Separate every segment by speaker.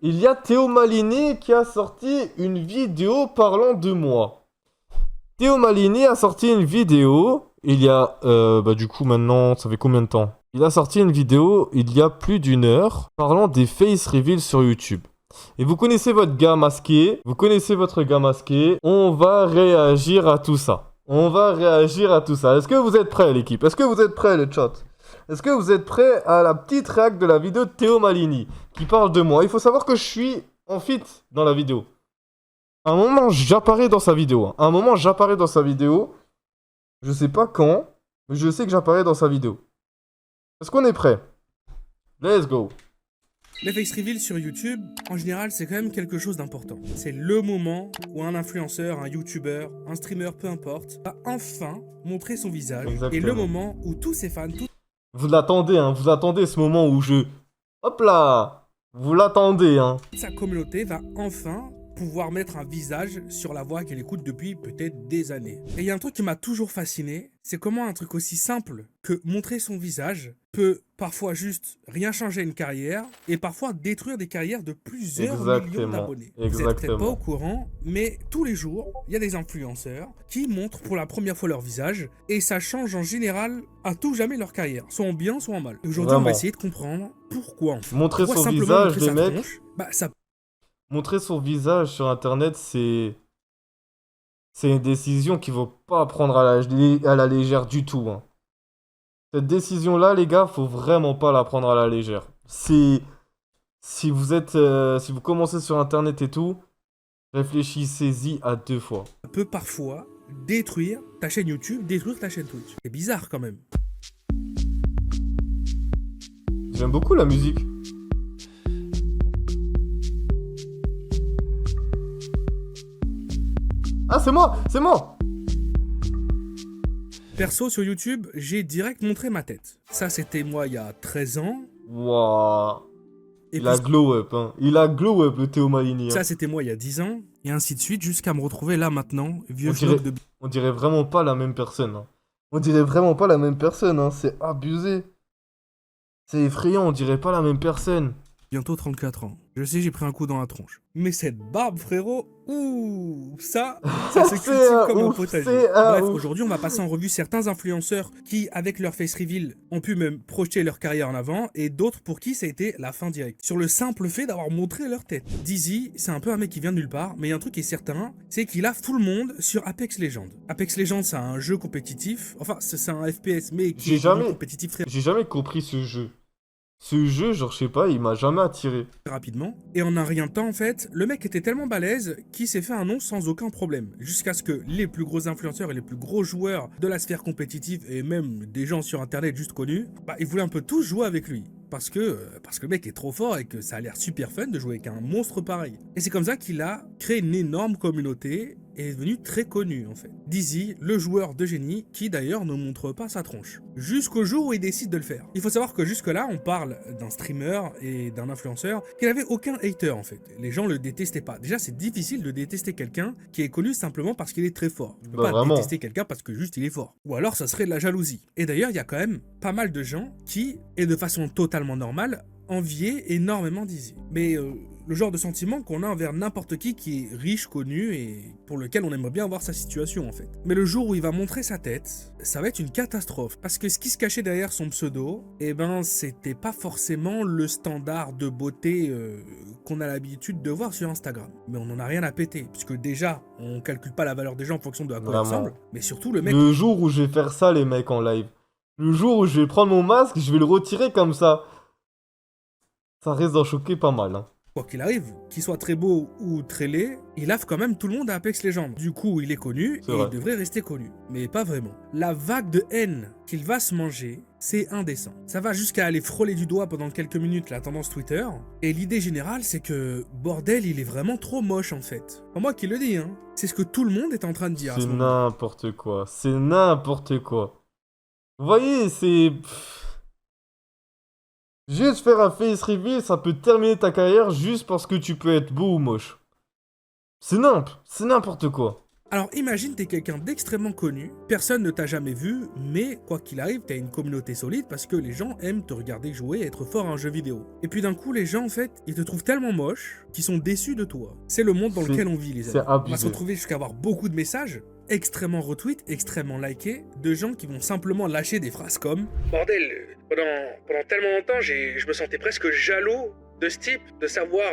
Speaker 1: il y a Théo Malini qui a sorti une vidéo parlant de moi. Théo Malini a sorti une vidéo, il y a, du coup maintenant, ça fait combien de temps? Il a sorti une vidéo il y a plus d'une heure parlant des face reveals sur YouTube. Et vous connaissez votre gars masqué, on va réagir à tout ça. Est-ce que vous êtes prêts l'équipe? Est-ce que vous êtes prêts le chat? Est-ce que vous êtes prêts à la petite réac de la vidéo de Théo Malini qui parle de moi? Il faut savoir que je suis en fit dans la vidéo. À un moment, j'apparais dans sa vidéo. Je sais pas quand, mais je sais que j'apparais dans sa vidéo. Est-ce qu'on est prêt? Let's go.
Speaker 2: Les face reveals sur YouTube, en général, c'est quand même quelque chose d'important. C'est le moment où un influenceur, un YouTuber, un streamer, peu importe, va enfin montrer son visage.
Speaker 1: Exactement.
Speaker 2: Et le moment où tous ses fans,
Speaker 1: Vous l'attendez, hein. Vous attendez ce moment où je... Hop là. Vous l'attendez, hein.
Speaker 2: toute sa communauté va enfin pouvoir mettre un visage sur la voix qu'elle écoute depuis peut-être des années. Et il y a un truc qui m'a toujours fasciné, c'est comment un truc aussi simple que montrer son visage peut parfois juste rien changer à une carrière et parfois détruire des carrières de plusieurs millions d'abonnés. Vous êtes peut-être pas au courant, mais tous les jours, il y a des influenceurs qui montrent pour la première fois leur visage et ça change en général à tout jamais leur carrière, soit en bien, soit en mal. Aujourd'hui, on va essayer de comprendre pourquoi en fait.
Speaker 1: Montrer
Speaker 2: Pourquoi
Speaker 1: son
Speaker 2: simplement
Speaker 1: visage,
Speaker 2: montrer
Speaker 1: les
Speaker 2: sa
Speaker 1: mecs.
Speaker 2: tronche, ça
Speaker 1: Montrer son visage sur internet, c'est une décision qu'il faut pas prendre à la légère du tout, hein. Cette décision-là, les gars, faut vraiment pas la prendre à la légère. Si vous commencez sur internet et tout, réfléchissez-y à 2 fois.
Speaker 2: peut parfois détruire ta chaîne YouTube, détruire ta chaîne Twitch. C'est bizarre quand même.
Speaker 1: J'aime beaucoup la musique. Ah, c'est moi.
Speaker 2: Perso, sur YouTube, j'ai direct montré ma tête. Ça, c'était moi il y a 13 ans.
Speaker 1: Waouh.
Speaker 2: Et
Speaker 1: Il a glow up, hein. Il a glow up, le Théo Malini, hein.
Speaker 2: ça, c'était moi il y a 10 ans. Et ainsi de suite, jusqu'à me retrouver là maintenant, vieux schnock de...
Speaker 1: On dirait vraiment pas la même personne, hein. C'est abusé. C'est effrayant, on dirait pas la même personne.
Speaker 2: Bientôt 34 ans. Je sais, j'ai pris un coup dans la tronche. Mais cette barbe, frérot, ouh, ça se cultive comme un potager. Bref, aujourd'hui, on va passer en revue certains influenceurs qui, avec leur face reveal, ont pu même projeter leur carrière en avant, et d'autres pour qui ça a été la fin directe. Sur le simple fait d'avoir montré leur tête. Dizzy, c'est un peu un mec qui vient de nulle part, mais il y a un truc qui est certain, c'est qu'il a tout le monde sur Apex Legends. Apex Legends, c'est un jeu compétitif, enfin, c'est un FPS, mais qui est compétitif très
Speaker 1: J'ai jamais compris ce jeu. Ce jeu, genre, je sais pas, il m'a jamais attiré.
Speaker 2: rapidement. Et en un rien de temps, en fait, le mec était tellement balèze qu'il s'est fait un nom sans aucun problème. Jusqu'à ce que les plus gros influenceurs et les plus gros joueurs de la sphère compétitive, et même des gens sur internet juste connus, ils voulaient un peu tous jouer avec lui. Parce que le mec est trop fort et que ça a l'air super fun de jouer avec un monstre pareil. Et c'est comme ça qu'il a créé une énorme communauté et est devenu très connu en fait. Dizzy, le joueur de génie, qui d'ailleurs ne montre pas sa tronche. Jusqu'au jour où il décide de le faire. Il faut savoir que jusque là, on parle d'un streamer et d'un influenceur qui n'avait aucun hater en fait. Les gens le détestaient pas. Déjà, c'est difficile de détester quelqu'un qui est connu simplement parce qu'il est très fort. Tu peux pas détester quelqu'un parce que juste il est fort. Ou alors, ça serait de la jalousie. Et d'ailleurs, il y a quand même pas mal de gens qui, et de façon totalement normale, enviaient énormément Dizzy. Mais le genre de sentiment qu'on a envers n'importe qui est riche, connu et pour lequel on aimerait bien avoir sa situation en fait. Mais le jour où il va montrer sa tête, ça va être une catastrophe. Parce que ce qui se cachait derrière son pseudo, c'était pas forcément le standard de beauté qu'on a l'habitude de voir sur Instagram. Mais on en a rien à péter, puisque déjà, on calcule pas la valeur des gens en fonction de à quoi ils ressemblent, mais surtout le mec...
Speaker 1: Le jour où je vais faire ça, les mecs, en live. Le jour où je vais prendre mon masque, je vais le retirer comme ça. Ça risque d'en choquer pas mal, hein.
Speaker 2: Quoi qu'il arrive, qu'il soit très beau ou très laid, il lave quand même tout le monde à Apex Legends. Du coup, il est connu et il devrait rester connu. Mais pas vraiment. La vague de haine qu'il va se manger, c'est indécent. Ça va jusqu'à aller frôler du doigt pendant quelques minutes la tendance Twitter. Et l'idée générale, c'est que, bordel, il est vraiment trop moche en fait. Pas moi qui le dis, hein. C'est ce que tout le monde est en train de dire.
Speaker 1: C'est n'importe quoi. C'est n'importe quoi. Vous voyez, c'est... Juste faire un face reveal, ça peut terminer ta carrière juste parce que tu peux être beau ou moche. C'est n'importe quoi.
Speaker 2: Alors imagine t'es quelqu'un d'extrêmement connu, personne ne t'a jamais vu, mais quoi qu'il arrive, t'as une communauté solide parce que les gens aiment te regarder jouer et être fort à un jeu vidéo. Et puis d'un coup, les gens en fait, ils te trouvent tellement moche qu'ils sont déçus de toi. C'est le monde dans
Speaker 1: C'est
Speaker 2: lequel on vit, les
Speaker 1: c'est
Speaker 2: amis. On va se
Speaker 1: abusé.
Speaker 2: retrouver jusqu'à avoir beaucoup de messages, extrêmement retweets, extrêmement likés, de gens qui vont simplement lâcher des phrases comme Bordel, pendant tellement longtemps, je me sentais presque jaloux de ce type, de savoir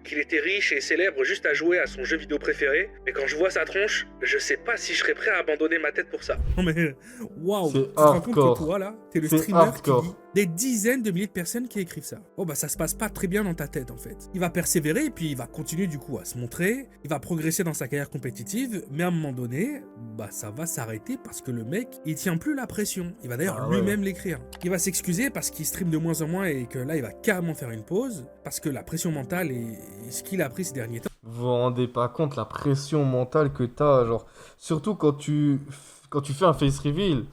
Speaker 2: qu'il était riche et célèbre juste à jouer à son jeu vidéo préféré. Mais quand je vois sa tronche, je sais pas si je serais prêt à abandonner ma tête pour ça. Non mais, waouh, tu
Speaker 1: C'est
Speaker 2: te rends compte que
Speaker 1: hardcore.
Speaker 2: toi là, t'es le
Speaker 1: C'est
Speaker 2: streamer qui
Speaker 1: hardcore.
Speaker 2: dit des dizaines de milliers de personnes qui écrivent ça. Oh bah ça se passe pas très bien dans ta tête en fait. Il va persévérer et puis il va continuer du coup à se montrer, il va progresser dans sa carrière compétitive, mais à un moment donné, bah ça va s'arrêter parce que le mec, il tient plus la pression. Il va d'ailleurs
Speaker 1: Ah ouais.
Speaker 2: lui-même l'écrire. Il va s'excuser parce qu'il stream de moins en moins et que là il va carrément faire une pause parce que la pression mentale et ce qu'il a appris ces derniers temps.
Speaker 1: Vous vous rendez pas compte la pression mentale que t'as, genre, surtout quand tu fais un face reveal.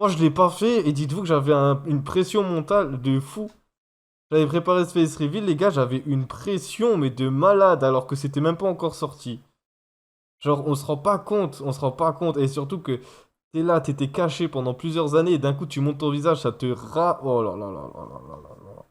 Speaker 1: Moi, je l'ai pas fait et dites-vous que j'avais une pression mentale de fou. J'avais préparé ce face reveal, les gars, j'avais une pression, mais de malade, alors que c'était même pas encore sorti. Genre, on se rend pas compte, et surtout que t'es là, t'étais caché pendant plusieurs années, et d'un coup, tu montes ton visage, ça te Oh là là là là là là là là.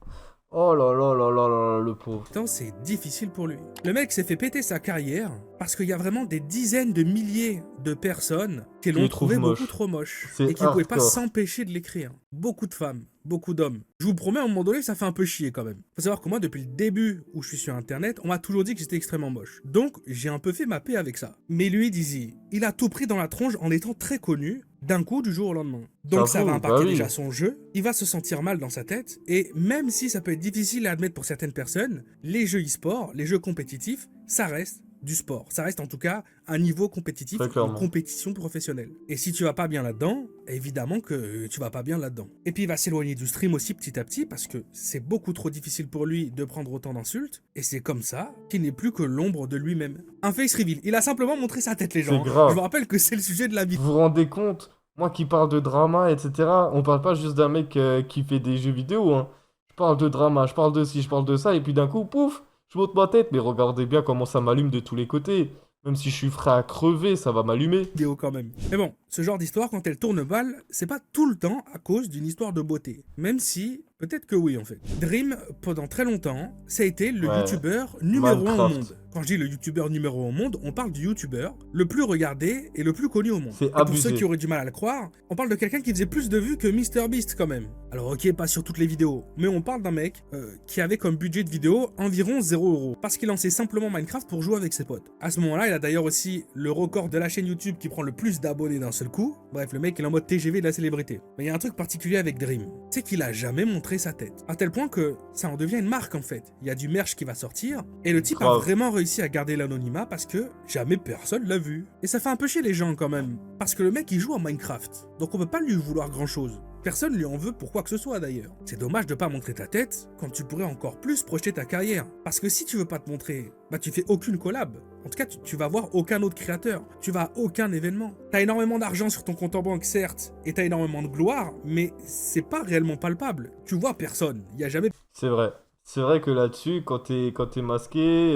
Speaker 1: Oh là là là là là là, le pauvre.
Speaker 2: C'est difficile pour lui. Le mec s'est fait péter sa carrière parce qu'il y a vraiment des dizaines de milliers de personnes qui
Speaker 1: Qui
Speaker 2: l'ont
Speaker 1: le
Speaker 2: trouvé
Speaker 1: trouvent
Speaker 2: beaucoup
Speaker 1: moche.
Speaker 2: trop moche
Speaker 1: C'est
Speaker 2: et qui ne pouvaient pas
Speaker 1: hardcore.
Speaker 2: s'empêcher de l'écrire. Beaucoup de femmes, beaucoup d'hommes. Je vous promets, à un moment donné, ça fait un peu chier quand même. Faut savoir que moi, depuis le début où je suis sur Internet, on m'a toujours dit que j'étais extrêmement moche. Donc, j'ai un peu fait ma paix avec ça. Mais lui, Dizzy, il a tout pris dans la tronche en étant très connu, d'un coup, du jour au lendemain. Donc ça va
Speaker 1: J'avoue,
Speaker 2: impacter
Speaker 1: bah oui.
Speaker 2: déjà son jeu, il va se sentir mal dans sa tête, et même si ça peut être difficile à admettre pour certaines personnes, les jeux e-sport, les jeux compétitifs, ça reste du sport. Ça reste en tout cas un niveau compétitif,
Speaker 1: Très
Speaker 2: une
Speaker 1: clairement.
Speaker 2: compétition professionnelle. Et si tu vas pas bien là-dedans, évidemment que tu vas pas bien là-dedans. Et puis il va s'éloigner du stream aussi petit à petit parce que c'est beaucoup trop difficile pour lui de prendre autant d'insultes. Et c'est comme ça qu'il n'est plus que l'ombre de lui-même. Un face reveal. Il a simplement montré sa tête, les gens.
Speaker 1: C'est grave.
Speaker 2: Je vous rappelle que c'est le sujet de la
Speaker 1: Vous
Speaker 2: vidéo.
Speaker 1: vous rendez compte? Moi qui parle de drama, etc., on parle pas juste d'un mec qui fait des jeux vidéo, hein. Je parle de drama, je parle de ci, je parle de ça, et puis d'un coup, pouf, je monte ma tête, mais regardez bien comment ça m'allume de tous les côtés. Même si je suis prêt à crever, ça va m'allumer.
Speaker 2: Quand même. Mais bon, ce genre d'histoire, quand elle tourne balle, c'est pas tout le temps à cause d'une histoire de beauté. Même si, peut-être que oui en fait. Dream, pendant très longtemps, ça a été le
Speaker 1: Ouais.
Speaker 2: youtubeur numéro 1 au
Speaker 1: Minecraft.
Speaker 2: monde. Quand je dis le youtubeur numéro 1 au monde, on parle du youtubeur le plus regardé et le plus connu au monde.
Speaker 1: C'est
Speaker 2: Et pour
Speaker 1: abusé.
Speaker 2: ceux qui auraient du mal à le croire, on parle de quelqu'un qui faisait plus de vues que MrBeast quand même. Alors ok, pas sur toutes les vidéos, mais on parle d'un mec qui avait comme budget de vidéo environ 0€. Parce qu'il lançait simplement Minecraft pour jouer avec ses potes. À ce moment-là, il a d'ailleurs aussi le record de la chaîne YouTube qui prend le plus d'abonnés d'un seul coup. Bref, le mec il est en mode TGV de la célébrité. Mais il y a un truc particulier avec Dream, c'est qu'il a jamais montré sa tête. À tel point que ça en devient une marque en fait. Il y a du merch qui va sortir, et le type a
Speaker 1: Grave.
Speaker 2: vraiment réussi à garder l'anonymat parce que jamais personne l'a vu. Et ça fait un peu chier les gens quand même. Parce que le mec il joue à Minecraft, donc on peut pas lui vouloir grand chose. Personne lui en veut pour quoi que ce soit d'ailleurs. C'est dommage de pas montrer ta tête quand tu pourrais encore plus projeter ta carrière. Parce que si tu veux pas te montrer, bah tu fais aucune collab. En tout cas, tu vas voir aucun autre créateur. Tu vas à aucun événement. T'as énormément d'argent sur ton compte en banque, certes, et t'as énormément de gloire, mais c'est pas réellement palpable. Tu vois personne. Il y a jamais.
Speaker 1: C'est vrai. C'est vrai que là-dessus, quand t'es masqué,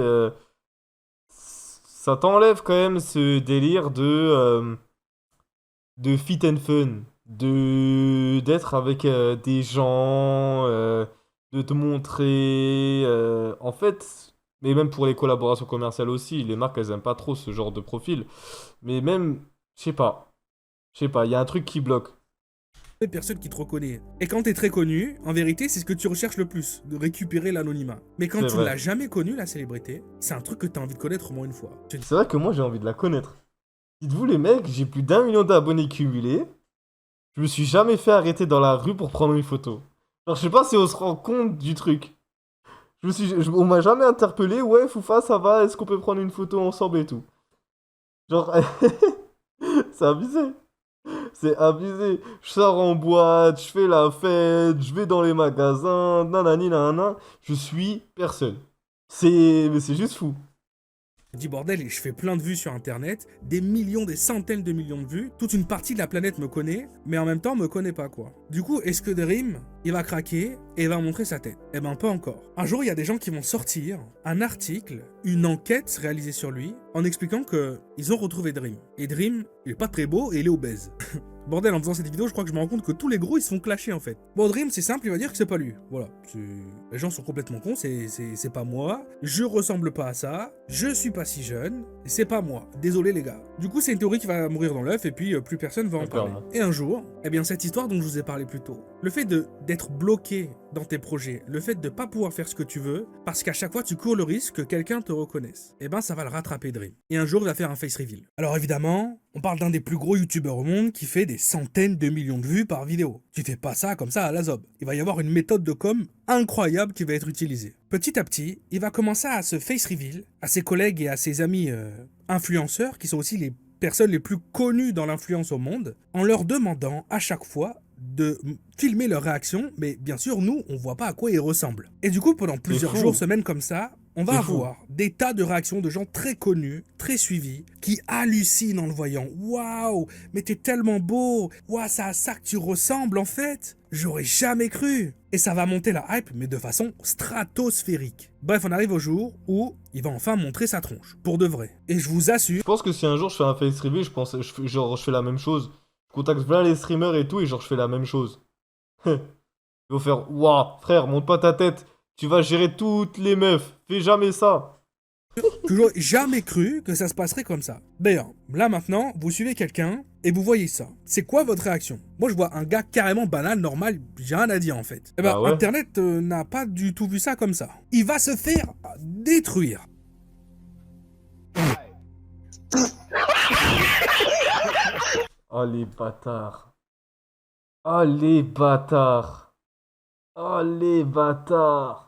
Speaker 1: ça t'enlève quand même ce délire de fit and fun. D'être avec des gens, de te montrer. En fait, mais même pour les collaborations commerciales aussi, les marques, elles aiment pas trop ce genre de profil. Mais même, je sais pas. Il y a un truc qui bloque.
Speaker 2: Personne qui te reconnaît. Et quand t'es très connu, en vérité, c'est ce que tu recherches le plus, de récupérer l'anonymat. Mais quand
Speaker 1: C'est
Speaker 2: tu
Speaker 1: vrai.
Speaker 2: l'as jamais connu, la célébrité, c'est un truc que t'as envie de connaître au moins une fois.
Speaker 1: C'est vrai que moi, j'ai envie de la connaître. Dites-vous, les mecs, j'ai plus d'1 million d'abonnés cumulés. Je me suis jamais fait arrêter dans la rue pour prendre une photo. Alors, je sais pas si on se rend compte du truc. On m'a jamais interpellé. Ouais, Foufa, ça va? Est-ce qu'on peut prendre une photo ensemble et tout? Genre, c'est abusé. C'est abusé. Je sors en boîte, je fais la fête, je vais dans les magasins, nanani nanana. Je suis personne. Mais c'est juste fou.
Speaker 2: Je dis bordel, et je fais plein de vues sur internet, des millions, des centaines de millions de vues, toute une partie de la planète me connaît, mais en même temps me connaît pas quoi. Du coup, est-ce que Dream, il va craquer et il va montrer sa tête? Eh ben pas encore. Un jour, il y a des gens qui vont sortir un article, une enquête réalisée sur lui, en expliquant que ils ont retrouvé Dream. Et Dream, il est pas très beau et il est obèse. Bordel, en faisant cette vidéo, je crois que je me rends compte que tous les gros, ils se font clasher, en fait. Bon, Dream, c'est simple, il va dire que c'est pas lui. Voilà. Les gens sont complètement cons, c'est pas moi. Je ressemble pas à ça. Je suis pas si jeune. C'est pas moi. Désolé, les gars. Du coup, c'est une théorie qui va mourir dans l'œuf, et puis plus personne va en parler. Et un jour, eh bien, cette histoire dont je vous ai parlé plus tôt, le fait d'être bloqué dans tes projets, le fait de pas pouvoir faire ce que tu veux, parce qu'à chaque fois, tu cours le risque que quelqu'un te reconnaisse, eh ben, ça va le rattraper, Dream. Et un jour, il va faire un face reveal. Alors, évidemment, on parle d'un des plus gros youtubeurs au monde qui fait des centaines de millions de vues par vidéo. Tu fais pas ça comme ça à la zob. Il va y avoir une méthode de com incroyable qui va être utilisée. Petit à petit, il va commencer à se face reveal à ses collègues et à ses amis influenceurs, qui sont aussi les personnes les plus connues dans l'influence au monde, en leur demandant à chaque fois de filmer leurs réactions, mais bien sûr, nous, on voit pas à quoi ils ressemblent. Et du coup, pendant plusieurs jours, semaines comme ça, on va avoir des tas de réactions de gens très connus, très suivis, qui hallucinent en le voyant. Waouh, mais t'es tellement beau. Waouh, c'est à ça que tu ressembles en fait. J'aurais jamais cru. Et ça va monter la hype, mais de façon stratosphérique. Bref, on arrive au jour où il va enfin montrer sa tronche, pour de vrai. Et je vous assure...
Speaker 1: Je pense que si un jour je fais un face reveal, je fais la même chose. Je contacte plein les streamers et tout, et genre je fais la même chose. Ils vont faire, waouh, frère, monte pas ta tête. Tu vas gérer toutes les meufs. Fais jamais ça.
Speaker 2: Que j'aurais jamais cru que ça se passerait comme ça. D'ailleurs, là maintenant, vous suivez quelqu'un et vous voyez ça. C'est quoi votre réaction? Moi, je vois un gars carrément banal, normal, j'ai rien à dire en fait. Eh ben,
Speaker 1: Bah ouais.
Speaker 2: Internet n'a pas du tout vu ça comme ça. Il va se faire détruire.
Speaker 1: Oh les bâtards. Oh les bâtards. Oh les bâtards.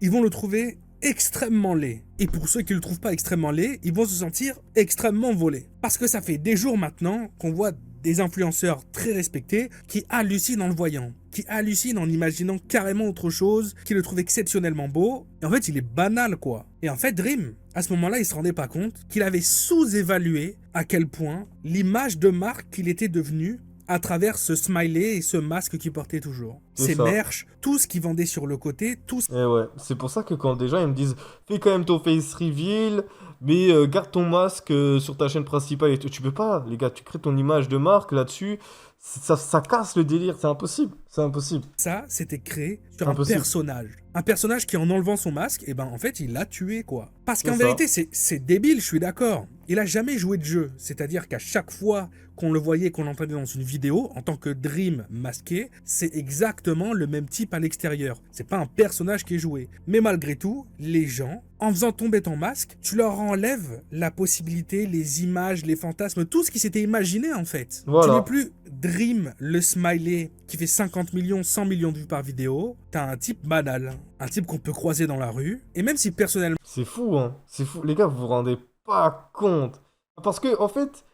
Speaker 2: Ils vont le trouver extrêmement laid. Et pour ceux qui le trouvent pas extrêmement laid, ils vont se sentir extrêmement volés. Parce que ça fait des jours maintenant qu'on voit des influenceurs très respectés qui hallucinent en le voyant, qui hallucinent en imaginant carrément autre chose, qui le trouvent exceptionnellement beau. Et en fait, il est banal quoi. Et en fait, Dream, à ce moment-là, il se rendait pas compte qu'il avait sous-évalué à quel point l'image de marque qu'il était devenu à travers ce smiley et ce masque qu'il portait toujours. Ses merch, tout ce qu'il vendait sur le côté, tout ce...
Speaker 1: Et ouais, c'est pour ça que quand des gens ils me disent fais quand même ton face reveal, mais garde ton masque sur ta chaîne principale et tout. Tu peux pas, les gars, tu crées ton image de marque là-dessus, ça casse le délire, c'est impossible, c'est impossible.
Speaker 2: Ça, c'était créé sur un personnage. Un personnage qui, en enlevant son masque, eh ben en fait, il l'a tué, quoi. Parce qu'en vérité, c'est débile, je suis d'accord. Il a jamais joué de jeu. C'est-à-dire qu'à chaque fois qu'on le voyait, qu'on l'entendait dans une vidéo, en tant que Dream masqué, c'est exactement le même type à l'extérieur. C'est pas un personnage qui est joué. Mais malgré tout, les gens, en faisant tomber ton masque, tu leur enlèves la possibilité, les images, les fantasmes, tout ce qui s'était imaginé, en fait. Voilà. Tu n'es plus Dream, le smiley, qui fait 50 millions, 100 millions de vues par vidéo. T'as un type banal. Un type qu'on peut croiser dans la rue. Et même si personnellement...
Speaker 1: C'est fou, hein. C'est fou. Les gars, vous vous rendez pas compte. Parce que, en fait,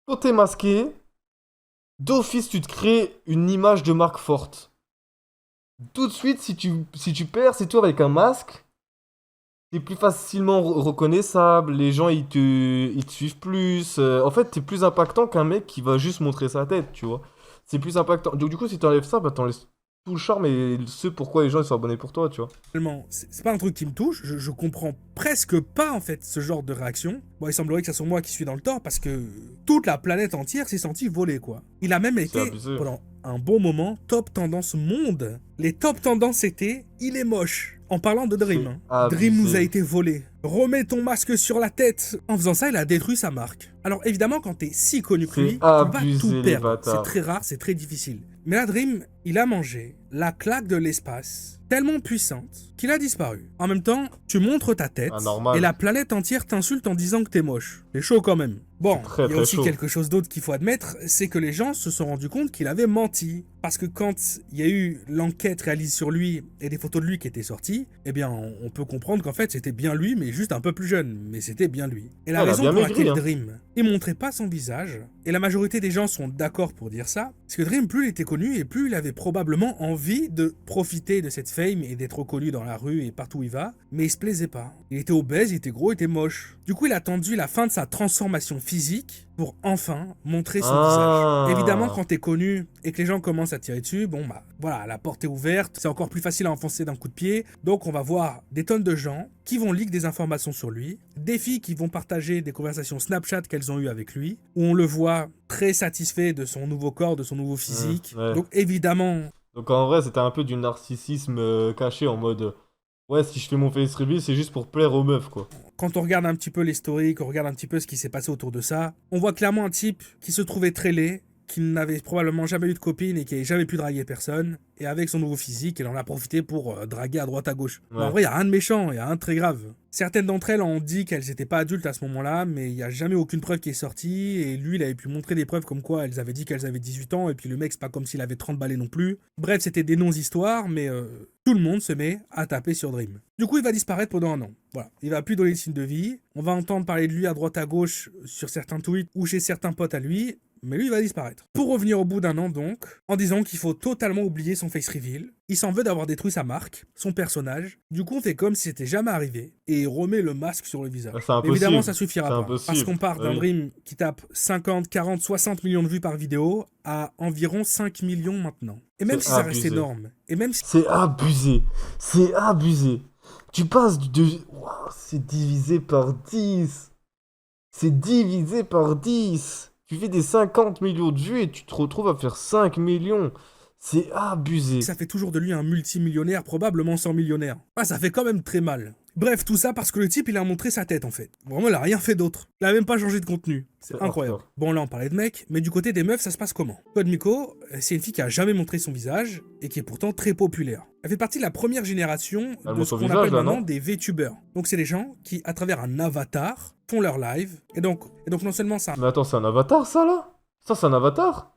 Speaker 1: quand t'es masqué, d'office, tu te crées une image de marque forte. Tout de suite, si tu perds, c'est tout avec un masque, t'es plus facilement reconnaissable, les gens, ils te suivent plus. En fait, t'es plus impactant qu'un mec qui va juste montrer sa tête, tu vois. C'est plus impactant. Donc, du coup, si t'enlèves ça, bah, t'enlèves tout le charme et ce pourquoi les gens ils sont abonnés pour toi, tu vois.
Speaker 2: C'est pas un truc qui me touche, je comprends presque pas en fait ce genre de réaction. Bon, il semblerait que ça soit moi qui suis dans le tort parce que toute la planète entière s'est sentie volée quoi. Il a même été, pendant un bon moment, top tendance monde. Les top tendances étaient « il est moche ». En parlant de Dream, hein. Dream nous a été volé. Remets ton masque sur la tête. En faisant ça, il a détruit sa marque. Alors évidemment, quand t'es si connu que lui, tu vas tout perdre. C'est très rare, c'est très difficile. Mais là, Dream, il a mangé la claque de l'espace, tellement puissante qu'il a disparu. En même temps, tu montres ta tête et la planète entière t'insulte en disant que t'es moche. C'est chaud quand même. Bon,
Speaker 1: C'est très,
Speaker 2: il y a
Speaker 1: très
Speaker 2: aussi
Speaker 1: chaud.
Speaker 2: quelque chose d'autre qu'il faut admettre, c'est que les gens se sont rendus compte qu'il avait menti. Parce que quand il y a eu l'enquête réalisée sur lui et des photos de lui qui étaient sorties, eh bien on peut comprendre qu'en fait c'était bien lui, mais juste un peu plus jeune. Mais c'était bien lui. Et la
Speaker 1: Ah, il a
Speaker 2: raison
Speaker 1: bien
Speaker 2: pour
Speaker 1: maigri,
Speaker 2: laquelle
Speaker 1: hein.
Speaker 2: Dream ne montrait pas son visage, et la majorité des gens sont d'accord pour dire ça, c'est que Dream, plus il était connu et plus il avait probablement envie de profiter de cette fame et d'être reconnu dans la rue et partout où il va, mais il se plaisait pas. Il était obèse, il était gros, il était moche. Du coup il a attendu la fin de sa transformation physique pour enfin montrer son visage. Évidemment,
Speaker 1: Ah.
Speaker 2: quand t'es connu et que les gens commencent à tirer dessus, bon bah voilà, la porte est ouverte, c'est encore plus facile à enfoncer d'un coup de pied. Donc on va voir des tonnes de gens qui vont leak des informations sur lui, des filles qui vont partager des conversations Snapchat qu'elles ont eues avec lui, où on le voit très satisfait de son nouveau corps, de son nouveau physique.
Speaker 1: Ouais.
Speaker 2: Donc évidemment,
Speaker 1: Donc en vrai, c'était un peu du narcissisme caché en mode ouais, si je fais mon face reveal, c'est juste pour plaire aux meufs, quoi.
Speaker 2: quand on regarde un petit peu l'historique, on regarde un petit peu ce qui s'est passé autour de ça, on voit clairement un type qui se trouvait très laid, qui n'avait probablement jamais eu de copine et qui n'avait jamais pu draguer personne. Et avec son nouveau physique, il en a profité pour draguer à droite à gauche. Mais en
Speaker 1: Ouais.
Speaker 2: vrai, il n'y a rien de méchant, il y a rien de très grave. Certaines d'entre elles ont dit qu'elles n'étaient pas adultes à ce moment-là, mais il n'y a jamais aucune preuve qui est sortie. Et lui, il avait pu montrer des preuves comme quoi elles avaient dit qu'elles avaient 18 ans, et puis le mec, c'est pas comme s'il avait 30 balais non plus. Bref, c'était des non-histoires, mais tout le monde se met à taper sur Dream. Du coup, il va disparaître pendant un an. Voilà, il va plus donner de signe de vie. On va entendre parler de lui à droite à gauche sur certains tweets ou chez certains potes à lui, mais lui il va disparaître. Pour revenir au bout d'un an donc, en disant qu'il faut totalement oublier son face reveal, il s'en veut d'avoir détruit sa marque, son personnage, du coup on fait comme si c'était jamais arrivé, et il remet le masque sur le visage.
Speaker 1: C'est impossible.
Speaker 2: Mais évidemment ça suffira
Speaker 1: C'est
Speaker 2: pas,
Speaker 1: impossible.
Speaker 2: parce qu'on part
Speaker 1: Ah
Speaker 2: d'un
Speaker 1: oui.
Speaker 2: Dream qui tape 50, 40, 60 millions de vues par vidéo à environ 5 millions maintenant. Et même
Speaker 1: C'est
Speaker 2: si ça reste
Speaker 1: abusé.
Speaker 2: énorme, et même si
Speaker 1: C'est abusé. C'est abusé. Tu passes de... Ouah, c'est divisé par 10. C'est divisé par 10. Tu fais des 50 millions de vues et tu te retrouves à faire 5 millions. C'est abusé.
Speaker 2: ça fait toujours de lui un multimillionnaire, probablement 100 millionnaires. Ah, ça fait quand même très mal. Bref, tout ça parce que le type, il a montré sa tête en fait. Vraiment, il a rien fait d'autre. Il a même pas changé de contenu. C'est
Speaker 1: C'est
Speaker 2: incroyable.
Speaker 1: hardcore.
Speaker 2: Bon, là, on parlait de mecs, mais du côté des meufs, ça se passe comment Code Miko, c'est une fille qui a jamais montré son visage et qui est pourtant très populaire. Elle fait partie de la première génération
Speaker 1: Elle
Speaker 2: de
Speaker 1: montre
Speaker 2: ce
Speaker 1: son
Speaker 2: qu'on
Speaker 1: visage,
Speaker 2: appelle
Speaker 1: là,
Speaker 2: maintenant
Speaker 1: non
Speaker 2: des VTubers. Donc, c'est des gens qui, à travers un avatar, font leur live. Et donc non seulement ça
Speaker 1: Mais attends, c'est un avatar, ça, là? Ça, c'est un avatar?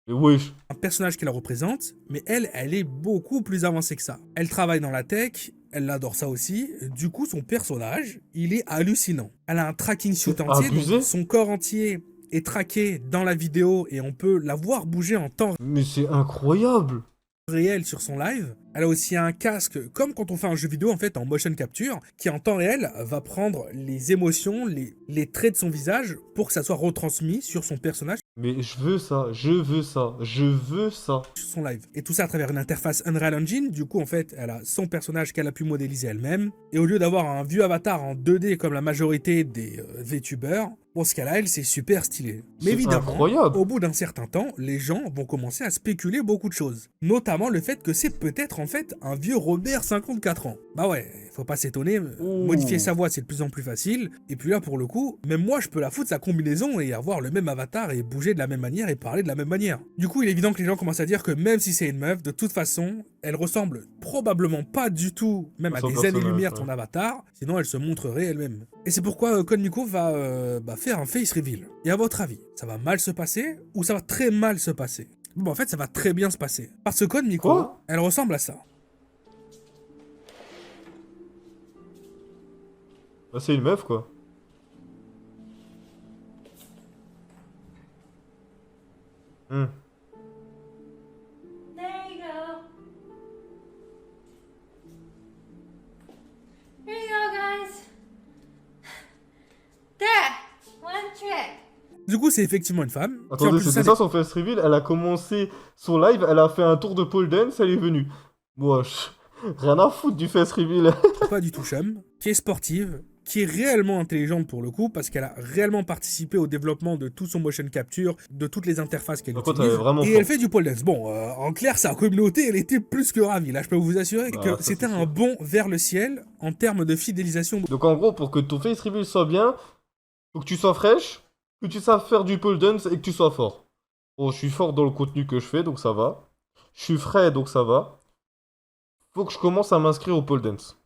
Speaker 1: Mais wesh.
Speaker 2: un personnage qui la représente, mais elle est beaucoup plus avancée que ça. Elle travaille dans la tech, elle adore ça aussi. Du coup, son personnage, il est hallucinant. Elle a un tracking suit
Speaker 1: C'est
Speaker 2: entier,
Speaker 1: abusé.
Speaker 2: donc son corps entier est traqué dans la vidéo et on peut la voir bouger en temps
Speaker 1: Mais c'est incroyable.
Speaker 2: réel sur son live. Elle a aussi un casque, comme quand on fait un jeu vidéo en fait en motion capture, qui en temps réel va prendre les émotions, les traits de son visage pour que ça soit retransmis sur son personnage.
Speaker 1: Mais je veux ça, je veux ça, je veux ça.
Speaker 2: Sur son live. Et tout ça à travers une interface Unreal Engine. Du coup, en fait, elle a son personnage qu'elle a pu modéliser elle-même. Et au lieu d'avoir un vieux avatar en 2D comme la majorité des VTubers, pour ce cas-là, elle, c'est super stylé. Mais
Speaker 1: C'est
Speaker 2: évidemment,
Speaker 1: incroyable.
Speaker 2: au bout d'un certain temps, les gens vont commencer à spéculer beaucoup de choses. Notamment le fait que c'est peut-être en fait un vieux Robert 54 ans. Bah ouais, faut pas s'étonner,
Speaker 1: Ouh.
Speaker 2: modifier sa voix c'est de plus en plus facile. Et puis là, pour le coup, même moi je peux la foutre sa combinaison et avoir le même avatar et bouger de la même manière et parler de la même manière. Du coup, il est évident que les gens commencent à dire que même si c'est une meuf, de toute façon, elle ressemble probablement pas du tout, même
Speaker 1: À
Speaker 2: à
Speaker 1: son
Speaker 2: des
Speaker 1: personnage,
Speaker 2: années-lumière de
Speaker 1: ouais.
Speaker 2: son avatar, sinon elle se montrerait elle-même. Et c'est pourquoi Code Miko va faire un face reveal. Et à votre avis, ça va mal se passer ou ça va très mal se passer? Bon, en fait, ça va très bien se passer. Parce que Code Miko,
Speaker 1: Quoi
Speaker 2: elle ressemble à ça.
Speaker 1: Bah, c'est une meuf, quoi. Hmm.
Speaker 3: There you go. Here you go, guys. There. One trick.
Speaker 2: Du coup, c'est effectivement une femme. qui, en
Speaker 1: Attendez,
Speaker 2: plus de
Speaker 1: c'était ça son face reveal. Elle a commencé son live, elle a fait un tour de pole dance, elle est venue. Wesh. Rien à foutre du face reveal.
Speaker 2: n'est pas du tout chum, qui est sportive, qui est réellement intelligente pour le coup, parce qu'elle a réellement participé au développement de tout son motion capture, de toutes les interfaces qu'elle
Speaker 1: Par contre,
Speaker 2: utilise.
Speaker 1: elle est vraiment
Speaker 2: Et
Speaker 1: forte.
Speaker 2: elle fait du pole dance. Bon, en clair, sa communauté, elle était plus que ravie. Là, je peux vous assurer
Speaker 1: Bah,
Speaker 2: que
Speaker 1: ça,
Speaker 2: c'était
Speaker 1: c'est
Speaker 2: un
Speaker 1: sûr.
Speaker 2: bond vers le ciel en termes de fidélisation.
Speaker 1: Donc en gros, pour que ton face reveal soit bien, faut que tu sois fraîche, que tu saches faire du pole dance et que tu sois fort. Bon, je suis fort dans le contenu que je fais, donc ça va. Je suis frais, donc ça va. Faut que je commence à m'inscrire au pole dance.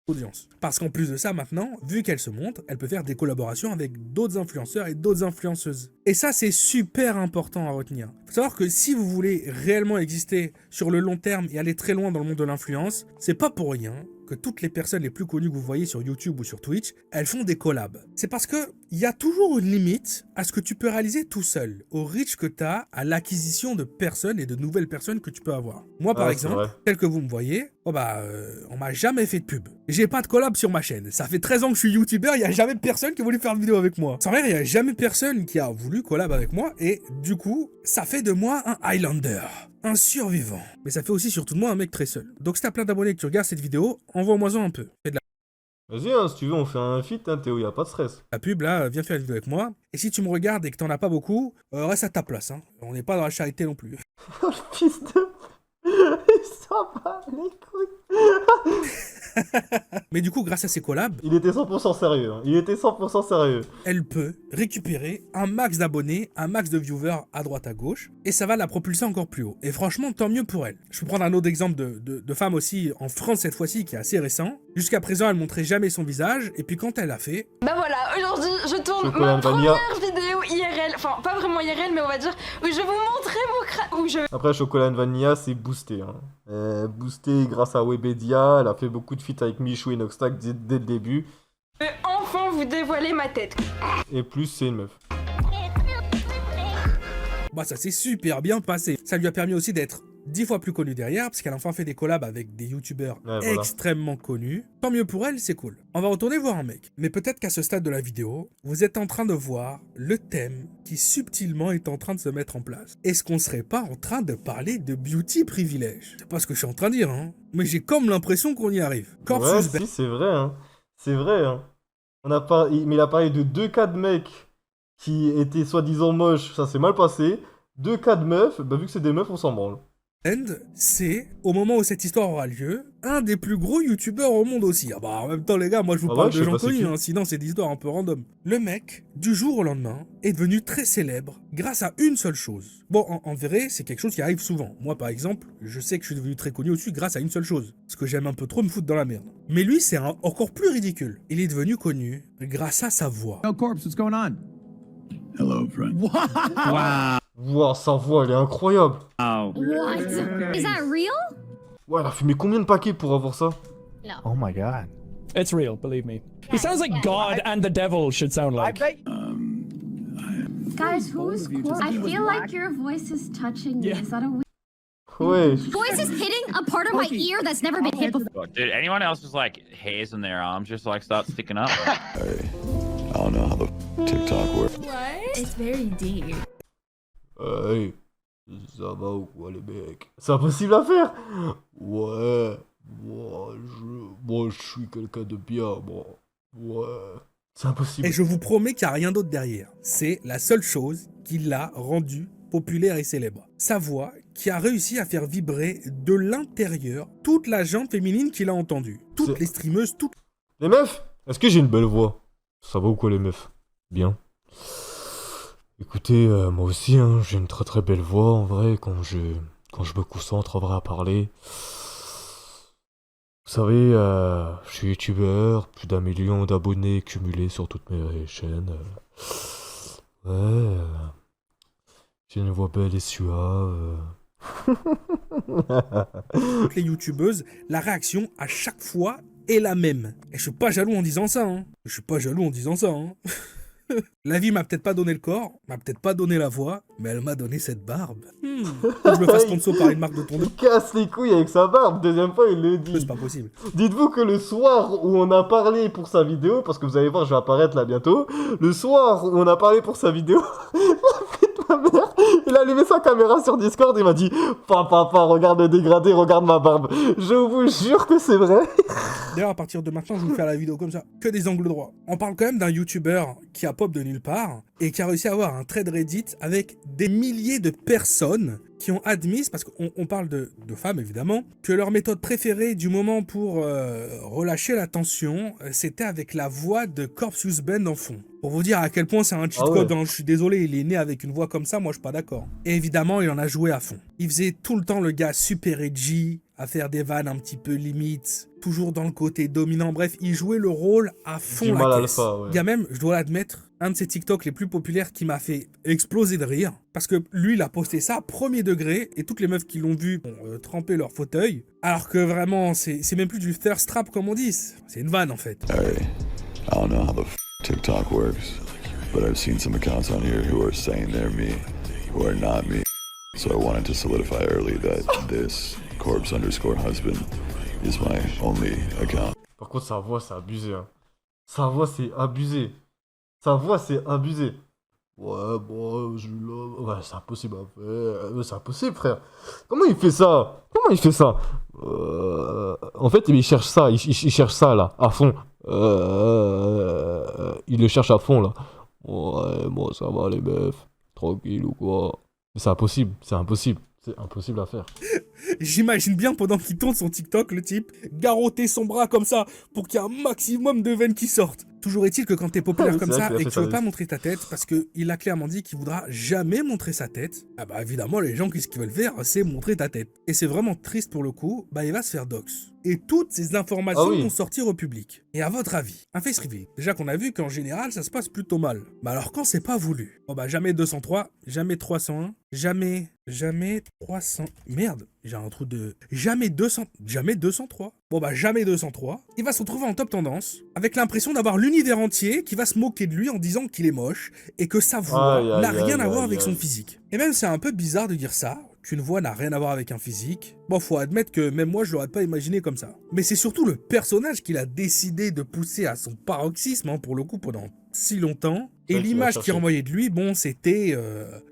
Speaker 2: audience. Parce qu'en plus de ça, maintenant, vu qu'elle se montre, elle peut faire des collaborations avec d'autres influenceurs et d'autres influenceuses. Et ça, c'est super important à retenir. Faut savoir que si vous voulez réellement exister sur le long terme et aller très loin dans le monde de l'influence, c'est pas pour rien que toutes les personnes les plus connues que vous voyez sur YouTube ou sur Twitch, elles font des collabs. C'est parce que il y a toujours une limite à ce que tu peux réaliser tout seul, au reach que tu as, à l'acquisition de personnes et de nouvelles personnes que tu peux avoir. Moi, par exemple, tel que vous me voyez, on m'a jamais fait de pub. J'ai pas de collab sur ma chaîne. Ça fait 13 ans que je suis youtubeur, il y a jamais personne qui a voulu faire de vidéo avec moi. Sans rien, il y a jamais personne qui a voulu collab avec moi et du coup, ça fait de moi un Highlander. Un survivant. Mais ça fait aussi surtout de moi un mec très seul. Donc si t'as plein d'abonnés et que tu regardes cette vidéo, envoie-moi-en un peu. Fais de
Speaker 1: Vas-y, hein, si tu veux, on fait un feat, hein, Théo, y a pas de stress.
Speaker 2: la pub là, viens faire une vidéo avec moi. Et si tu me regardes et que t'en as pas beaucoup, reste à ta place. Hein. On n'est pas dans la charité non plus.
Speaker 1: Le fils de... Il s'en bat les couilles.
Speaker 2: Mais du coup, grâce à ces collabs,
Speaker 1: Il était 100% sérieux, hein. Il était 100% sérieux.
Speaker 2: elle peut récupérer un max d'abonnés, un max de viewers à droite à gauche, et ça va la propulser encore plus haut. Et franchement, tant mieux pour elle. Je peux prendre un autre exemple de femme aussi, en France cette fois-ci, qui est assez récent. Jusqu'à présent, elle montrait jamais son visage, et puis quand elle l'a fait...
Speaker 4: Bah voilà, aujourd'hui, je tourne
Speaker 1: Chocolat
Speaker 4: ma
Speaker 1: Vanilla.
Speaker 4: première vidéo IRL, enfin pas vraiment IRL, mais on va dire où je vais vous montrer mon crâne, où je
Speaker 1: Après, Chocolat Vanilla, c'est boosté. Hein. Boosté grâce à Webedia, elle a fait beaucoup de feats avec Michou et Noxtac dès le début.
Speaker 4: vais enfin vous dévoiler ma tête.
Speaker 1: Et plus, c'est une meuf.
Speaker 2: Bah ça s'est super bien passé. Ça lui a permis aussi d'être 10 fois plus connue derrière, parce qu'elle a enfin fait des collabs avec des youtubeurs
Speaker 1: Ouais,
Speaker 2: extrêmement connus. Tant mieux pour elle, c'est cool. On va retourner voir un mec. Mais peut-être qu'à ce stade de la vidéo, vous êtes en train de voir le thème qui subtilement est en train de se mettre en place. Est-ce qu'on serait pas en train de parler de beauty privilège? C'est pas ce que je suis en train de dire, hein. Mais j'ai comme l'impression qu'on y arrive. Corpus
Speaker 1: Ouais,
Speaker 2: Belli.
Speaker 1: si, c'est vrai, hein. C'est vrai, hein. Mais il a parlé de 2 cas de mecs qui étaient soi-disant moches, ça s'est mal passé. 2 cas de meufs, bah vu que c'est des meufs, on s'en branle.
Speaker 2: C'est, au moment où cette histoire aura lieu, un des plus gros youtubeurs au monde aussi. Ah bah en même temps les gars, moi je vous
Speaker 1: Ah
Speaker 2: parle
Speaker 1: ouais, je
Speaker 2: de
Speaker 1: sais
Speaker 2: gens
Speaker 1: pas c'est
Speaker 2: connus,
Speaker 1: qui.
Speaker 2: hein, sinon c'est des histoires un peu random. Le mec, du jour au lendemain, est devenu très célèbre grâce à une seule chose. Bon, en vrai, c'est quelque chose qui arrive souvent. Moi par exemple, je sais que je suis devenu très connu aussi grâce à une seule chose. Parce que j'aime un peu trop me foutre dans la merde. Mais lui, c'est encore plus ridicule. Il est devenu connu grâce à sa voix.
Speaker 5: Yo, Corpse, what's going on?
Speaker 6: Hello, friend.
Speaker 1: Wow, sa voix, elle est incroyable.
Speaker 6: Wow.
Speaker 3: What? Is that real?
Speaker 1: Ouais, elle a fumé combien de paquets pour avoir ça?
Speaker 7: Oh my god.
Speaker 8: It's real, believe me. He sounds like God and the devil should sound like.
Speaker 3: Guys, who's I feel like your voice is touching me.
Speaker 8: Yeah.
Speaker 3: Is that a
Speaker 1: Ouais.
Speaker 3: voice is hitting a part of my ear that's never been hit before?
Speaker 9: Dude, anyone else just like hairs in their arms just like start sticking up?
Speaker 6: Hey, I don't know how the TikTok works.
Speaker 3: It's very deep.
Speaker 1: Hey, ça va ou quoi les mecs? C'est impossible à faire. Ouais, moi je suis quelqu'un de bien, moi. Ouais. C'est impossible.
Speaker 2: Et je vous promets qu'il n'y a rien d'autre derrière. C'est la seule chose qui l'a rendu populaire et célèbre. Sa voix qui a réussi à faire vibrer de l'intérieur toute la gente féminine qu'il a entendue. Toutes
Speaker 1: C'est-
Speaker 2: les streameuses, toutes...
Speaker 1: Les meufs, est-ce que j'ai une belle voix? Ça va ou quoi les meufs? Bien. Écoutez, moi aussi, hein, j'ai une très très belle voix en vrai quand je me concentre en vrai à parler. Vous savez, je suis youtubeur, plus d'1 million d'abonnés cumulés sur toutes mes chaînes. J'ai une voix belle et suave.
Speaker 2: toutes les youtubeuses, la réaction à chaque fois est la même. Et je suis pas jaloux en disant ça, hein. Je suis pas jaloux en disant ça, hein. La vie m'a peut-être pas donné le corps, m'a peut-être pas donné la voix, mais elle m'a donné cette barbe. Faut que je me fasse sponsor par une marque de tondeuse.
Speaker 1: Il casse les couilles avec sa barbe, deuxième fois il le dit.
Speaker 2: C'est pas possible.
Speaker 1: Dites-vous que le soir où on a parlé pour sa vidéo, parce que vous allez voir, je vais apparaître là bientôt, le soir où on a parlé pour sa vidéo, ma mère, il a allumé sa caméra sur Discord et m'a dit « Papa, regarde le dégradé, regarde ma barbe. » Je vous jure que c'est vrai.
Speaker 2: D'ailleurs, à partir de maintenant, je vais vous faire la vidéo comme ça, que des angles droits. On parle quand même d'un youtubeur qui a pop de nulle part et qui a réussi à avoir un thread Reddit avec des milliers de personnes qui ont admis, parce qu'on parle de femmes évidemment, que leur méthode préférée du moment pour relâcher la tension, c'était avec la voix de Corpse Band en fond. Pour vous dire à quel point c'est un cheat
Speaker 1: Ah ouais.
Speaker 2: code, hein. Je suis désolé, il est né avec une voix comme ça, moi je suis pas d'accord. Et évidemment, il en a joué à fond. Il faisait tout le temps le gars super edgy, à faire des vannes un petit peu limites, toujours dans le côté dominant. Bref, il jouait le rôle à fond
Speaker 1: Du
Speaker 2: la
Speaker 1: mal
Speaker 2: caisse.
Speaker 1: alpha, ouais.
Speaker 2: Il y a même, je dois l'admettre, un de ses TikTok les plus populaires qui m'a fait exploser de rire. Parce que lui, il a posté ça premier degré et toutes les meufs qui l'ont vu ont trempé leur fauteuil. Alors que vraiment, c'est même plus du thirst trap comme on dit. C'est une vanne en fait.
Speaker 6: Hey, I don't know how the TikTok works, but I've seen some accounts on here who are saying they're me, who are not me. So I wanted to solidify early that this corpse_husband is my only account.
Speaker 1: Par contre, sa voix, c'est abusé. Hein. Sa voix, c'est abusé. Sa voix, c'est abusé. Ouais, bon, ouais, c'est impossible à faire. C'est impossible, frère. Comment il fait ça? Comment il fait ça? En fait, il cherche ça. Il cherche ça, là, à fond. Il le cherche à fond, là. Ouais, bon, ça va, les meufs. Tranquille ou quoi? Mais c'est impossible. C'est impossible. C'est impossible à faire.
Speaker 2: J'imagine bien pendant qu'il tourne son TikTok, le type garrotter son bras comme ça pour qu'il y ait un maximum de veines qui sortent. Toujours est-il que quand t'es populaire
Speaker 1: C'est
Speaker 2: comme
Speaker 1: vrai
Speaker 2: ça
Speaker 1: qu'il a
Speaker 2: et
Speaker 1: fait
Speaker 2: que tu
Speaker 1: ça
Speaker 2: veux pas
Speaker 1: aussi.
Speaker 2: montrer ta tête, parce qu'il a clairement dit qu'il voudra jamais montrer sa tête, ah bah évidemment les gens, qu'est-ce qu'ils veulent faire? C'est montrer ta tête. Et c'est vraiment triste pour le coup, bah il va se faire dox. Et toutes ces informations
Speaker 1: Ah oui.
Speaker 2: vont sortir au public. Et à votre avis, un face reveal, déjà qu'on a vu qu'en général ça se passe plutôt mal. Bah alors quand c'est pas voulu, bon bah jamais 203, jamais 301, jamais 300... Merde, j'ai un trou de... Jamais 203. Bon bah jamais 203. Il va se retrouver en top tendance, avec l'impression d'avoir l'univers entier qui va se moquer de lui en disant qu'il est moche, et que sa voix
Speaker 1: Aïe, aïe,
Speaker 2: n'a rien
Speaker 1: aïe,
Speaker 2: à voir
Speaker 1: aïe,
Speaker 2: avec son
Speaker 1: aïe.
Speaker 2: physique. Et même c'est un peu bizarre de dire ça, qu'une voix n'a rien à voir avec un physique. Bon, faut admettre que même moi je l'aurais pas imaginé comme ça. Mais c'est surtout le personnage qu'il a décidé de pousser à son paroxysme, hein, pour le coup, pendant si longtemps. Et
Speaker 1: Ouais, qu'il a
Speaker 2: l'image
Speaker 1: cherché.
Speaker 2: qu'il renvoyait de lui, bon, c'était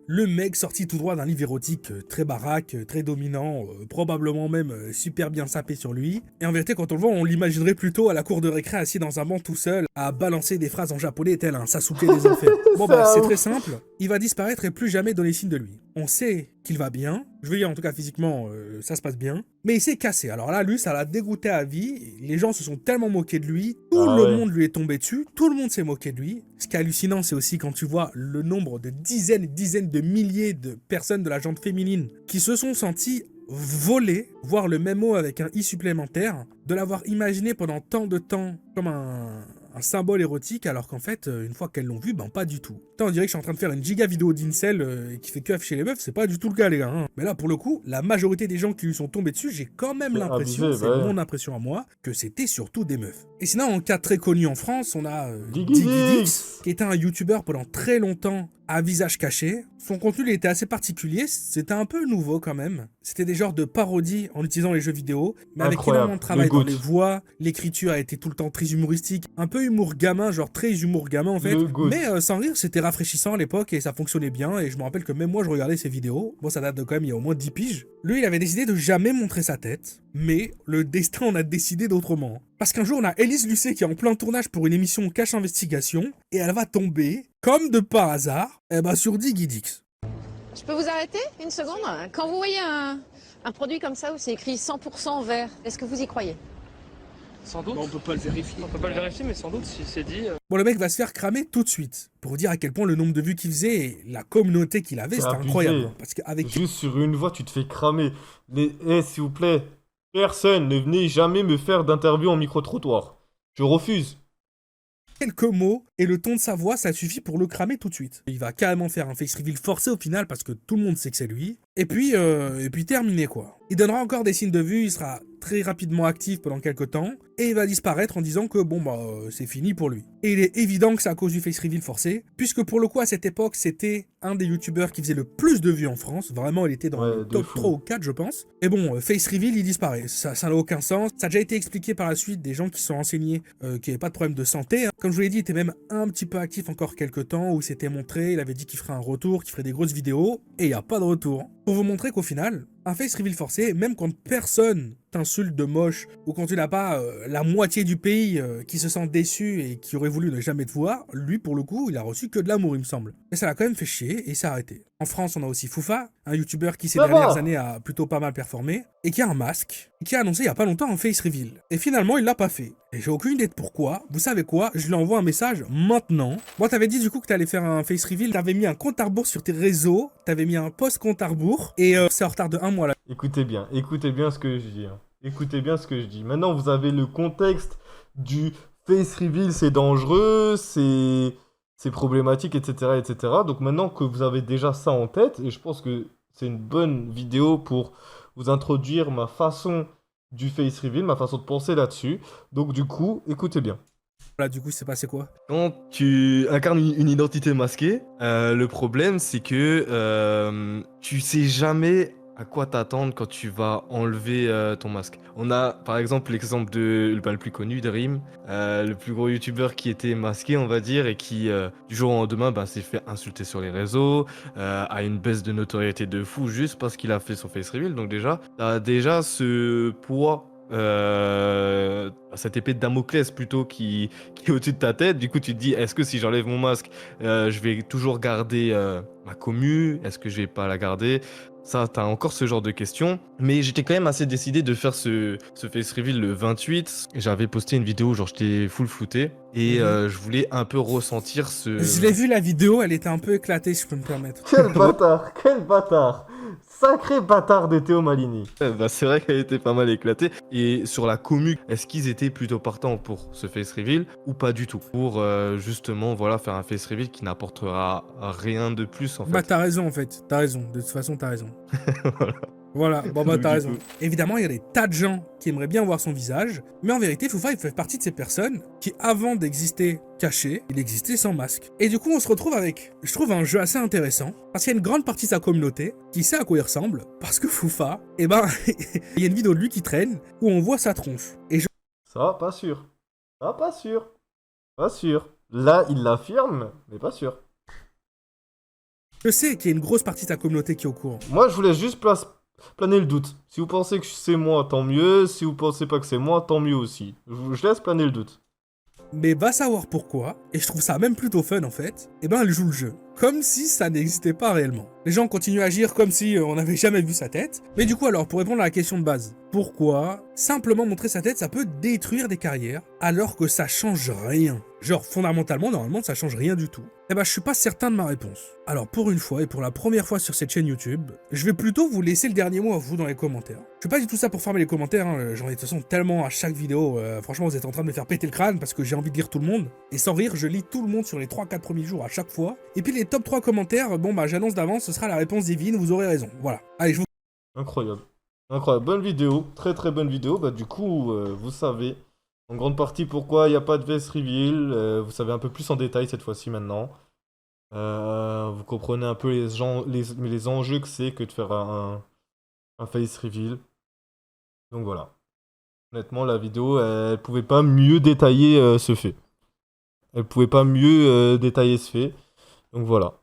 Speaker 2: le mec sorti tout droit d'un livre érotique très baraque, très dominant, probablement même super bien sapé sur lui. Et en vérité, quand on le voit, on l'imaginerait plutôt à la cour de récré assis dans un banc tout seul, à balancer des phrases en japonais tel un Sasuke des enfers. Bon bah, c'est très simple, il va disparaître et plus jamais donner signe de lui. On sait qu'il va bien, je veux dire en tout cas physiquement, ça se passe bien, mais il s'est cassé. Alors là, lui, ça l'a dégoûté à vie, les gens se sont tellement moqués de lui, tout
Speaker 1: Ah
Speaker 2: le
Speaker 1: ouais.
Speaker 2: monde lui est tombé dessus, tout le monde s'est moqué de lui. Ce qui est hallucinant, c'est aussi quand tu vois le nombre de dizaines et dizaines de milliers de personnes de la gente féminine qui se sont senties voler, voire le même mot avec un i supplémentaire, de l'avoir imaginé pendant tant de temps comme un symbole érotique, alors qu'en fait, une fois qu'elles l'ont vu, ben pas du tout. Putain, on dirait que je suis en train de faire une giga vidéo d'incel qui fait que afficher les meufs, c'est pas du tout le cas les gars. Hein. Mais là, pour le coup, la majorité des gens qui lui sont tombés dessus, j'ai quand même
Speaker 1: C'est
Speaker 2: l'impression,
Speaker 1: abusé,
Speaker 2: c'est
Speaker 1: ouais.
Speaker 2: mon impression à moi, que c'était surtout des meufs. Et sinon, en cas très connu en France, on a
Speaker 1: Diggy
Speaker 2: Diggy
Speaker 1: Dix.
Speaker 2: Dix, qui était un youtubeur pendant très longtemps à visage caché. Son contenu il était assez particulier, c'était un peu nouveau quand même. C'était des genres de parodies en utilisant les jeux vidéo, mais avec
Speaker 1: Incroyable.
Speaker 2: énormément de travail
Speaker 1: Le
Speaker 2: dans
Speaker 1: goût.
Speaker 2: les voix, l'écriture a été tout le temps très humoristique, un peu humour gamin, genre très humour gamin en fait.
Speaker 1: Le goût.
Speaker 2: Mais sans rire, c'était rafraîchissant à l'époque et ça fonctionnait bien, et je me rappelle que même moi je regardais ses vidéos. Bon, ça date de quand même il y a au moins 10 piges. Lui, il avait décidé de jamais montrer sa tête, mais le destin en a décidé d'autrement. Parce qu'un jour, on a Élise Lucet qui est en plein tournage pour une émission Cache Investigation, et elle va tomber, comme de par hasard, sur Diggy Dix.
Speaker 5: Je peux vous arrêter une seconde? Quand vous voyez un produit comme ça où c'est écrit 100% vert, est-ce que vous y croyez?
Speaker 7: Sans doute. On peut pas le vérifier. On peut pas le vérifier, mais sans doute si c'est dit.
Speaker 2: Bon, le mec va se faire cramer tout de suite, pour dire à quel point le nombre de vues qu'il faisait et la communauté qu'il avait,
Speaker 1: C'est
Speaker 2: c'était
Speaker 1: abusé.
Speaker 2: incroyable. Parce qu'avec
Speaker 1: Juste sur une voix, tu te fais cramer. S'il vous plaît, personne ne venez jamais me faire d'interview en micro-trottoir. Je refuse.
Speaker 2: quelques mots et le ton de sa voix, ça suffit pour le cramer tout de suite. Il va carrément faire un face reveal forcé au final parce que tout le monde sait que c'est lui. Et puis terminé quoi. Il donnera encore des signes de vue, il sera très rapidement actif pendant quelques temps et il va disparaître en disant que bon bah c'est fini pour lui. Et il est évident que c'est à cause du face reveal forcé, puisque pour le coup à cette époque c'était un des youtubeurs qui faisait le plus de vues en France, vraiment il était dans le top 3 ou 4 je pense. Et bon, face reveal il disparaît, ça n'a aucun sens, ça a déjà été expliqué par la suite des gens qui sont renseignés qu'il n'y avait pas de problème de santé. Hein. Comme je vous l'ai dit, il était même un petit peu actif encore quelques temps où il s'était montré, il avait dit qu'il ferait un retour, qu'il ferait des grosses vidéos, et il n'y a pas de retour. Pour vous montrer qu'au final, un face reveal forcé, même quand personne t'insulte de moche, ou quand tu n'as pas la moitié du pays qui se sent déçu et qui aurait voulu ne jamais te voir, lui pour le coup, il a reçu que de l'amour il me semble. Mais ça l'a quand même fait chier et ça a arrêté. En France, on a aussi Foufa, un youtubeur qui ces dernières années a plutôt pas mal performé, et qui a un masque, et qui a annoncé il y a pas longtemps un face reveal. Et finalement, il l'a pas fait. Et j'ai aucune idée de pourquoi. Vous savez quoi? Je lui envoie un message maintenant. Moi, t'avais dit du coup que t'allais faire un face reveal, t'avais mis un compte à rebours sur tes réseaux, t'avais mis un post compte à rebours, et c'est en retard de 1 mois. moi là.
Speaker 1: Écoutez bien ce que je dis. Hein. Écoutez bien ce que je dis. Maintenant, vous avez le contexte du face reveal, c'est dangereux, c'est problématique, etc., etc. Donc maintenant que vous avez déjà ça en tête, et je pense que c'est une bonne vidéo pour vous introduire ma façon du face reveal, ma façon de penser là-dessus. Donc du coup, écoutez bien.
Speaker 2: Là, du coup, c'est passé quoi?
Speaker 1: Quand tu incarnes une identité masquée, le problème c'est que tu sais jamais à quoi t'attendre quand tu vas enlever ton masque. On a par exemple l'exemple le plus connu d'Rim, le plus gros youtubeur qui était masqué on va dire et qui du jour au lendemain s'est fait insulter sur les réseaux, a une baisse de notoriété de fou juste parce qu'il a fait son face reveal. Donc déjà, t'as déjà ce poids, cette épée de Damoclès plutôt qui est au-dessus de ta tête. Du coup tu te dis, est-ce que si j'enlève mon masque, je vais toujours garder ma commu? Est-ce que je vais pas la garder? Ça, t'as encore ce genre de questions. Mais j'étais quand même assez décidé de faire ce face reveal le 28. J'avais posté une vidéo, genre j'étais full flouté. Et je voulais un peu ressentir ce...
Speaker 2: Je l'ai vu la vidéo, elle était un peu éclatée, si je peux me permettre.
Speaker 1: Quel bâtard, quel bâtard. Sacré bâtard de Théo Malini. C'est vrai qu'elle était pas mal éclatée. Et sur la commu, est-ce qu'ils étaient plutôt partants pour ce face reveal ou pas du tout? Pour justement voilà, faire un face reveal qui n'apportera rien de plus en fait.
Speaker 2: Bah t'as raison en fait, t'as raison, de toute façon t'as raison. Voilà, bon bah t'as raison. Évidemment, il y a des tas de gens qui aimeraient bien voir son visage, mais en vérité, Foufa, il fait partie de ces personnes qui, avant d'exister caché, il existait sans masque. Et du coup, on se retrouve avec, je trouve, un jeu assez intéressant, parce qu'il y a une grande partie de sa communauté qui sait à quoi il ressemble, parce que Foufa, il y a une vidéo de lui qui traîne, où on voit sa tronche. Et
Speaker 1: Ça, pas sûr. Ça, pas sûr. Pas sûr. Là, il l'affirme, mais pas sûr.
Speaker 2: Je sais qu'il y a une grosse partie de sa communauté qui est au courant.
Speaker 1: Moi, je vous laisse juste planer le doute. Si vous pensez que c'est moi, tant mieux. Si vous pensez pas que c'est moi, tant mieux aussi. Je laisse planer le doute.
Speaker 2: Mais va savoir pourquoi, et je trouve ça même plutôt fun en fait, elle joue le jeu. Comme si ça n'existait pas réellement. Les gens continuent à agir comme si on n'avait jamais vu sa tête. Mais du coup alors, pour répondre à la question de base, pourquoi simplement montrer sa tête, ça peut détruire des carrières, alors que ça change rien? Genre, fondamentalement, normalement, ça change rien du tout. Je suis pas certain de ma réponse. Alors, pour une fois, et pour la première fois sur cette chaîne YouTube, je vais plutôt vous laisser le dernier mot à vous dans les commentaires. Je fais pas du tout ça pour farmer les commentaires, hein. J'en ai de toute façon tellement à chaque vidéo, franchement, vous êtes en train de me faire péter le crâne parce que j'ai envie de lire tout le monde. Et sans rire, je lis tout le monde sur les 3-4 premiers jours à chaque fois. Et puis les top 3 commentaires, bon bah j'annonce d'avance, ce sera la réponse divine, vous aurez raison. Voilà. Allez, je vous...
Speaker 1: Incroyable. Incroyable. Bonne vidéo. Très très bonne vidéo. Du coup, vous savez en grande partie pourquoi il n'y a pas de face reveal. Vous savez un peu plus en détail cette fois-ci maintenant. Vous comprenez un peu les enjeux que c'est que de faire un face reveal. Donc voilà. Honnêtement, la vidéo, elle pouvait pas mieux détailler ce fait. Elle pouvait pas mieux détailler ce fait. Donc voilà.